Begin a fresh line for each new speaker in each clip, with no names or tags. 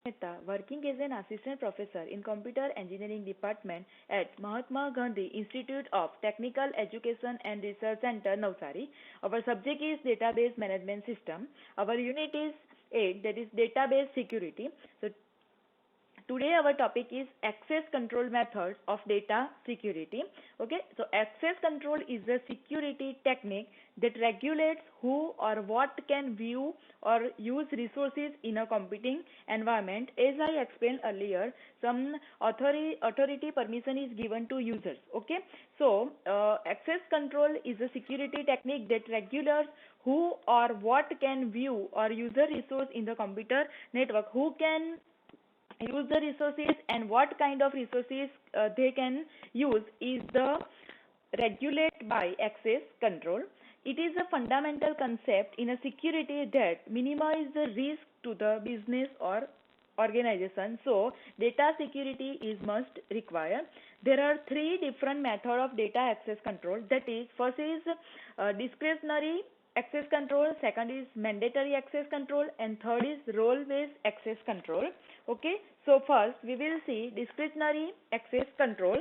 Mehta, working as an assistant professor in computer engineering department at Mahatma Gandhi Institute of Technical Education and Research Center, Navsari. Our subject is database management system. Our unit is 8, that is database security. So today our topic is access control methods of data security. Okay, so access control is a security technique that regulates who or what can view or use resources in a computing environment. As I explained earlier, some authority permission is given to users. Okay, so access control is a security technique that regulates who or what can view or user resource in the computer network, who can use the resources and what kind of resources they can use is the regulate by access control. It is a fundamental concept in a security that minimize the risk to the business or organization. So data security is must require. There are three different method of data access control. That is, first is discretionary access control, second is mandatory access control, and third is role based access control. Okay, so first we will see discretionary access control.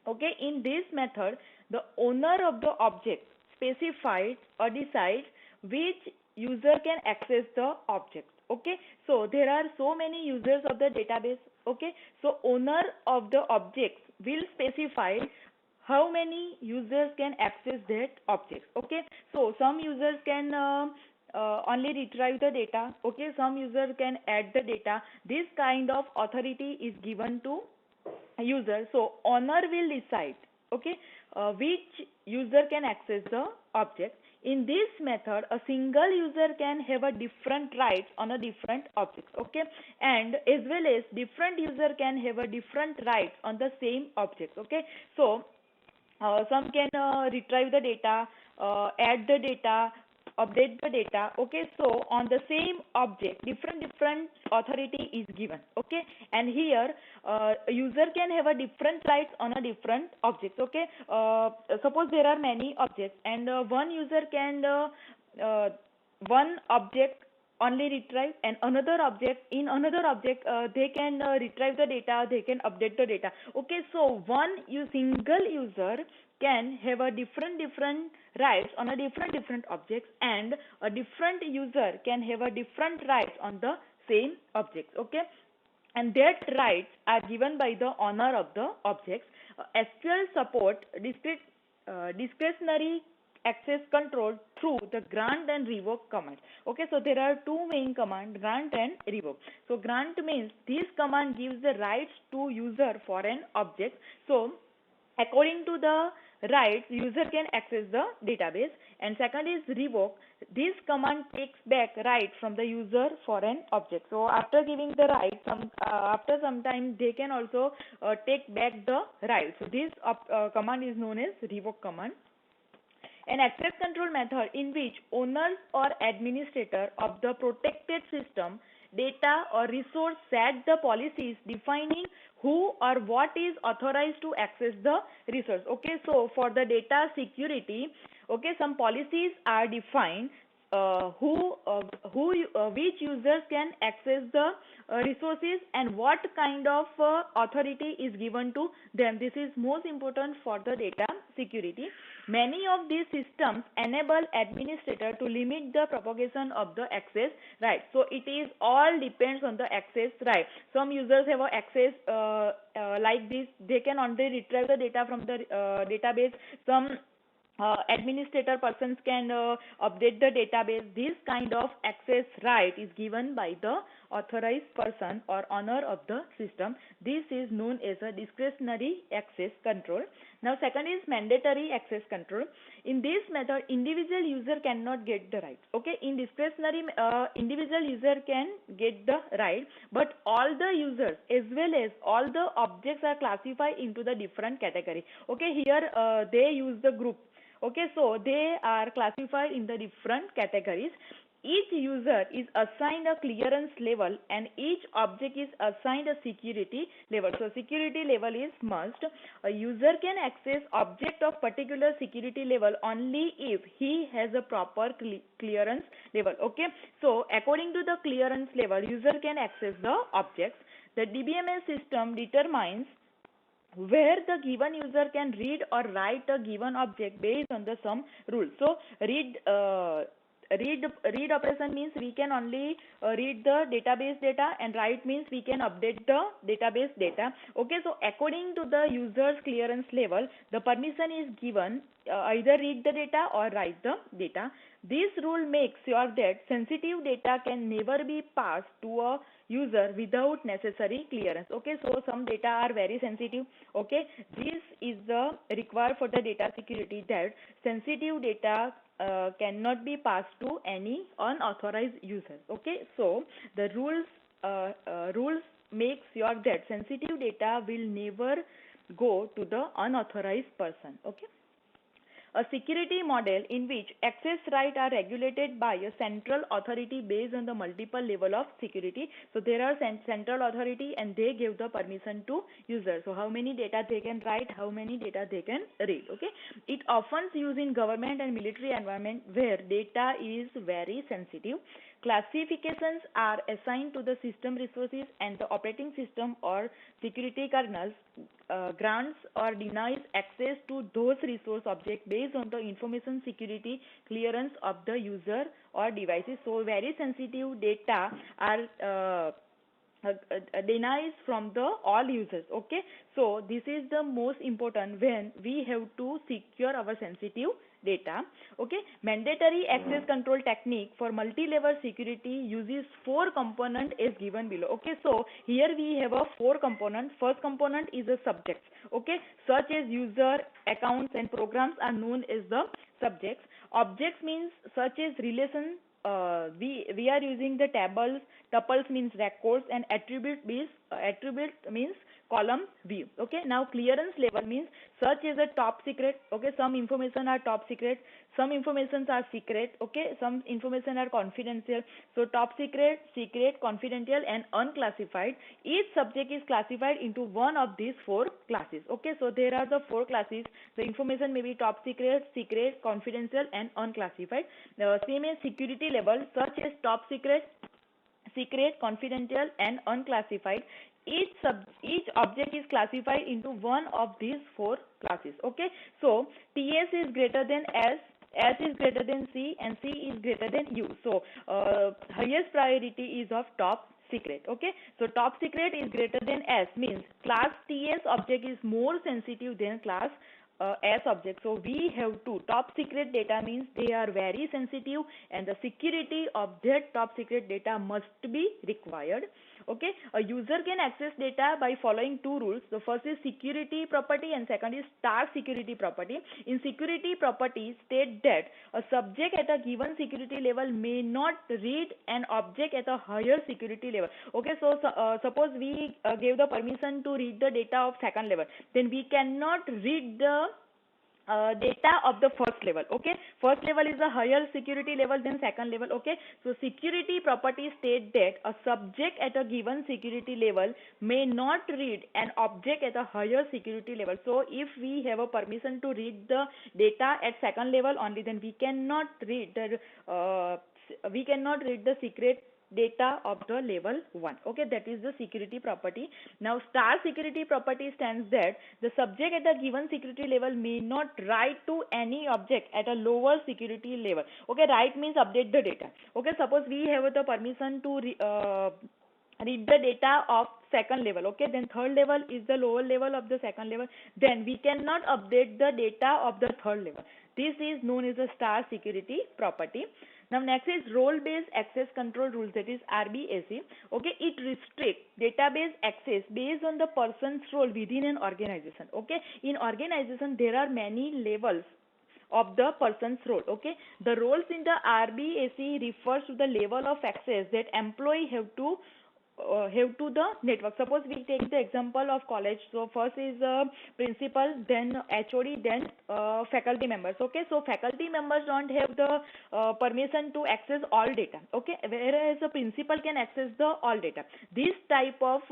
Okay, in this method, the owner of the object specifies or decides which user can access the object. Okay, so there are so many users of the database. Okay, so owner of the objects will specify how many users can access that object. Okay, so some users can only retrieve the data. Okay, some users can add the data. This kind of authority is given to user. So owner will decide, okay, which user can access the object. In this method, a single user can have a different rights on a different object. Okay, and as well as different user can have a different rights on the same object. Okay, so some can retrieve the data, add the data, update the data. Okay, so on the same object different authority is given. Okay, and here user can have a different rights on a different objects. Okay, suppose there are many objects and one user can one object only retrieve, and another object in another object they can retrieve the data, they can update the data. Okay, so single user can have a different rights on a different objects, and a different user can have a different rights on the same objects. Okay, and that rights are given by the owner of the objects. SQL support discretionary access control through the grant and revoke command. Okay, so there are two main commands, grant and revoke. So grant means this command gives the rights to user for an object. So according to the rights, user can access the database. And second is revoke. This command takes back right from the user for an object. So after giving the right, after some time they can also take back the right. So this command is known as revoke command. An access control method in which owners or administrator of the protected system, data or resource set the policies defining who or what is authorized to access the resource. Okay, so for the data security, okay, some policies are defined, which users can access the resources and what kind of authority is given to them. This is most important for the data security. Many of these systems enable administrator to limit the propagation of the access right. So it is all depends on the access right. Some users have access like this, they can only retrieve the data from the database. Some administrator persons can update the database. This kind of access right is given by the authorized person or owner of the system. This is known as a discretionary access control. Now second is mandatory access control. In this method, individual user cannot get the right. Okay, in discretionary, individual user can get the right, but all the users as well as all the objects are classified into the different category. Okay, here they use the group. Okay, so they are classified in the different categories. Each user is assigned a clearance level and each object is assigned a security level. So security level is must. A user can access object of particular security level only if he has a proper clearance level. Okay. So according to the clearance level, user can access the objects. The DBMS system determines where the given user can read or write a given object based on the some rules. So read operation means we can only read the database data, and write means we can update the database data. Okay, so according to the user's clearance level, the permission is given either read the data or write the data. This rule makes sure that sensitive data can never be passed to a user without necessary clearance. Okay, so some data are very sensitive. Okay, this is the required for the data security, that sensitive data cannot be passed to any unauthorized users. Okay, so the rules make sure that sensitive data will never go to the unauthorized person. Okay. A security model in which access rights are regulated by a central authority based on the multiple level of security. So there are central authority and they give the permission to users. So how many data they can write, how many data they can read. Okay. It often used in government and military environment where data is very sensitive. Classifications are assigned to the system resources, and the operating system or security kernels grants or denies access to those resource objects based on the information security clearance of the user or devices. So very sensitive data are denies from the all users. Okay, so this is the most important when we have to secure our sensitive data. Okay, mandatory access control technique for multi-level security uses 4 component as given below. Okay, so here we have a 4 component. First component is the subjects. Okay, such as user, accounts and programs are known as the subjects. Objects means such as relation. We are using the tables. Tuples means records, and attribute means column view. Okay, now clearance level means such as a top secret. Okay, some information are top secret, some informations are secret. Okay, some information are confidential. So top secret, secret, confidential and unclassified. Each subject is classified into one of these 4 classes. Okay, so there are the 4 classes. The information may be top secret, secret, confidential and unclassified. Same as security level, such as top secret, secret, confidential and unclassified. Each object is classified into one of these 4 classes. Okay, so TS is greater than S is greater than C, and C is greater than U. So highest priority is of top secret. Okay, so top secret is greater than S means class TS object is more sensitive than class S object. So we have to top secret data means they are very sensitive, and the security of that top secret data must be required. Okay, a user can access data by following 2 rules. The first is security property and second is star security property. In security property state that a subject at a given security level may not read an object at a higher security level. Okay, so suppose we gave the permission to read the data of second level, then we cannot read the data of the first level. Okay, first level is a higher security level than second level. Okay, so security properties state that a subject at a given security level may not read an object at a higher security level. So if we have a permission to read the data at second level only, then we cannot read the secret data of the level 1. Okay, that is the security property. Now star security property stands that the subject at a given security level may not write to any object at a lower security level. Okay, write means update the data. Okay, suppose we have the permission to read the data of second level. Okay, then third level is the lower level of the second level, then we cannot update the data of the third level. This is known as a star security property. Now next is role-based access control rules, that is RBAC. Okay, it restricts database access based on the person's role within an organization. Okay, in organization there are many levels of the person's role. Okay, the roles in the RBAC refers to the level of access that employee have to have to the network. Suppose we take the example of college. So first is principal, then HOD, then faculty members. Okay, so faculty members don't have the permission to access all data. Okay, whereas a principal can access the all data. This type of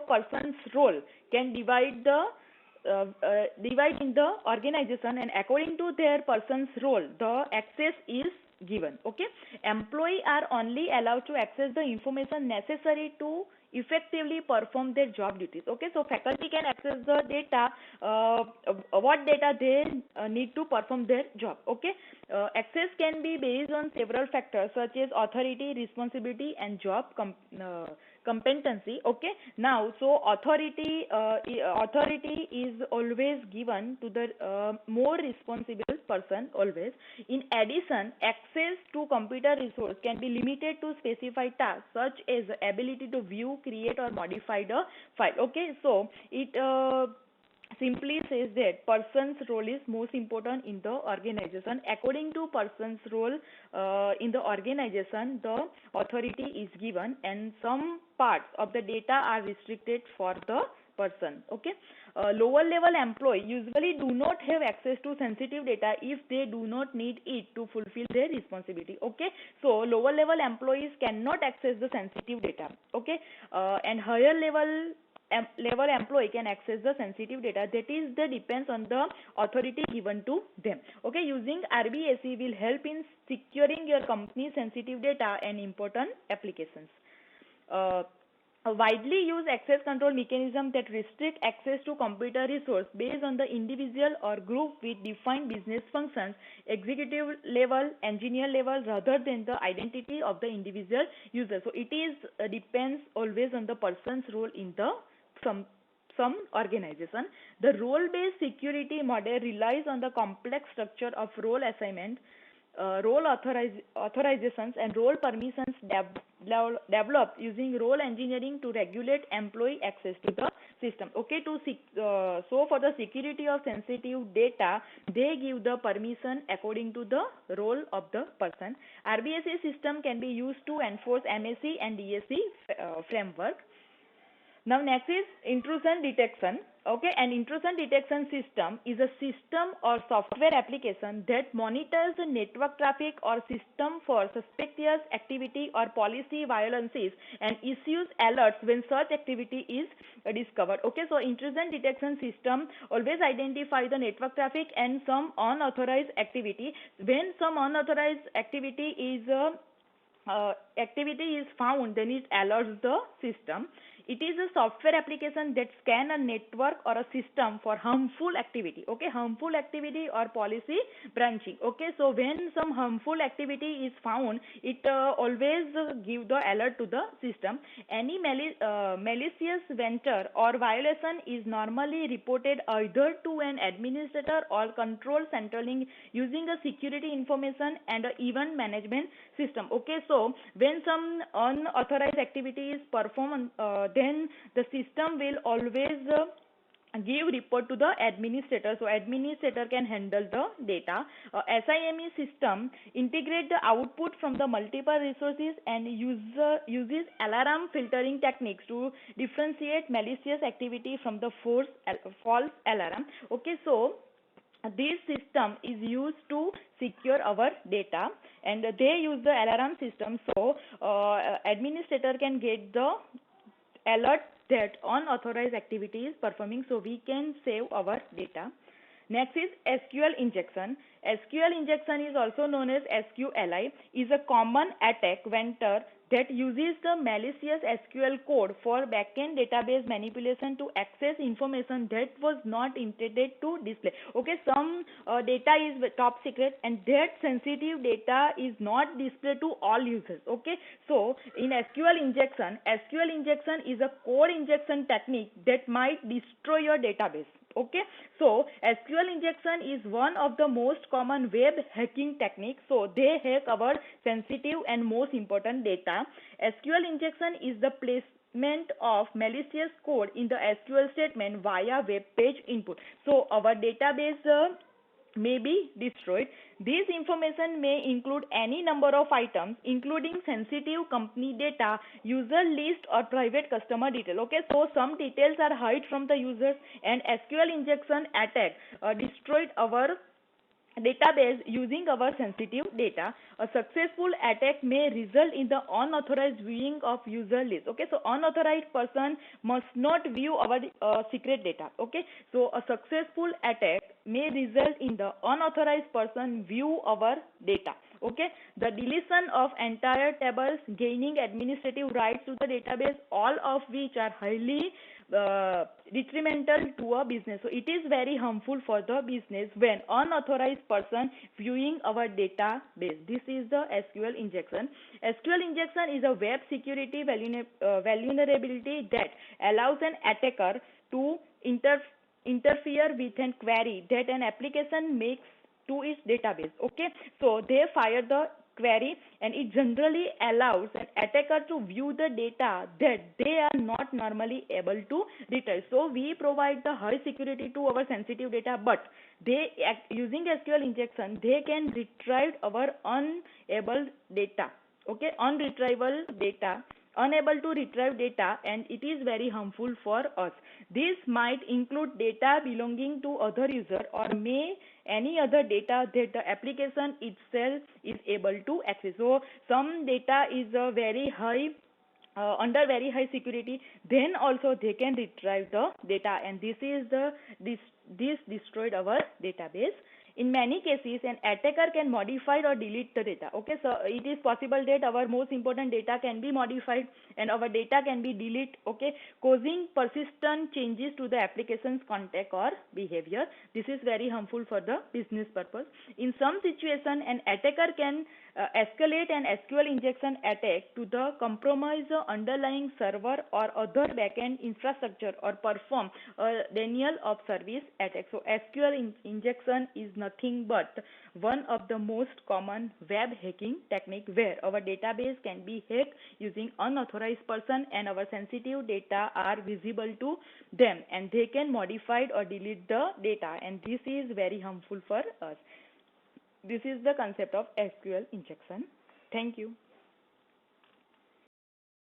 person's role can divide in the organization, and according to their person's role the access is given. Okay, employee are only allowed to access the information necessary to effectively perform their job duties. Okay, so faculty can access the data, what data they need to perform their job. Okay, access can be based on several factors such as authority, responsibility, and job competency. Okay, now so authority is always given to the more responsible person always. In addition, access to computer resource can be limited to specified tasks such as ability to view, create, or modify the file. Okay, so it simply says that person's role is most important in the organization. According to person's role in the organization, the authority is given, and some parts of the data are restricted for the person. Okay, lower level employee usually do not have access to sensitive data if they do not need it to fulfill their responsibility. Okay, so lower level employees cannot access the sensitive data. Okay, and higher level employee can access the sensitive data. That is the depends on the authority given to them. Okay, using RBAC will help in securing your company's sensitive data and important applications. A widely used access control mechanism that restrict access to computer resource based on the individual or group with defined business functions, executive level, engineer level, rather than the identity of the individual user. So it is depends always on the person's role in the some organization. The role-based security model relies on the complex structure of role assignment, role authorizations, and role permissions developed using role engineering to regulate employee access to the system. Okay, so for the security of sensitive data, they give the permission according to the role of the person. RBAC system can be used to enforce MAC and DAC framework. Now next is intrusion detection. Okay, an intrusion detection system is a system or software application that monitors the network traffic or system for suspicious activity or policy violations and issues alerts when such activity is discovered. Okay, so intrusion detection system always identify the network traffic and some unauthorized activity. When some unauthorized activity is found, then it alerts the system. It is a software application that scan a network or a system for harmful activity. Okay, harmful activity or policy branching. Okay, so when some harmful activity is found, it always give the alert to the system. Any malicious venture or violation is normally reported either to an administrator or control centrally using a security information and a event management system. Okay, so when some unauthorized activity is performed, then the system will always give report to the administrator, so administrator can handle the data. SIME system integrate the output from the multiple resources and uses alarm filtering techniques to differentiate malicious activity from the false alarm. Okay, so this system is used to secure our data, and they use the alarm system, so administrator can get the alert that unauthorized activity is performing, so we can save our data. Next is SQL injection. SQL injection is also known as SQLI, is a common attack vector that uses the malicious SQL code for backend database manipulation to access information that was not intended to display. Okay, some data is top secret and that sensitive data is not displayed to all users. Okay, so in SQL injection is a code injection technique that might destroy your database. Okay, so SQL injection is one of the most common web hacking techniques. So they hack our sensitive and most important data. SQL injection is the placement of malicious code in the SQL statement via web page input. So our database may be destroyed. This information may include any number of items, including sensitive company data, user list, or private customer detail. Okay, so some details are hid from the users, and SQL injection attack destroyed our database using our sensitive data. A successful attack may result in the unauthorized viewing of user list. Okay, so unauthorized person must not view our secret data. Okay, so a successful attack may result in the unauthorized person view our data. Okay, the deletion of entire tables, gaining administrative rights to the database, all of which are highly detrimental to a business. So it is very harmful for the business when unauthorized person viewing our database. This is the SQL injection. SQL injection is a web security vulnerability that allows an attacker to interfere with a query that an application makes to its database. Okay, so they fire the query, and it generally allows an attacker to view the data that they are not normally able to retrieve. So we provide the high security to our sensitive data, but using SQL injection they can retrieve our unable data. Okay, unable to retrieve data, and it is very harmful for us. This might include data belonging to other user, or may any other data that the application itself is able to access. So some data is very high under very high security, then also they can retrieve the data, and this destroyed our database. In many cases, an attacker can modify or delete the data. Okay, so it is possible that our most important data can be modified and our data can be deleted. Okay, causing persistent changes to the application's content or behavior. This is very harmful for the business purpose. In some situation, an attacker can escalate an SQL injection attack to the compromise the underlying server or other backend infrastructure, or perform a denial of service attack. So SQL injection is nothing but one of the most common web hacking technique, where our database can be hacked using unauthorized person and our sensitive data are visible to them, and they can modify or delete the data, and this is very harmful for us. This is the concept of SQL injection. Thank you.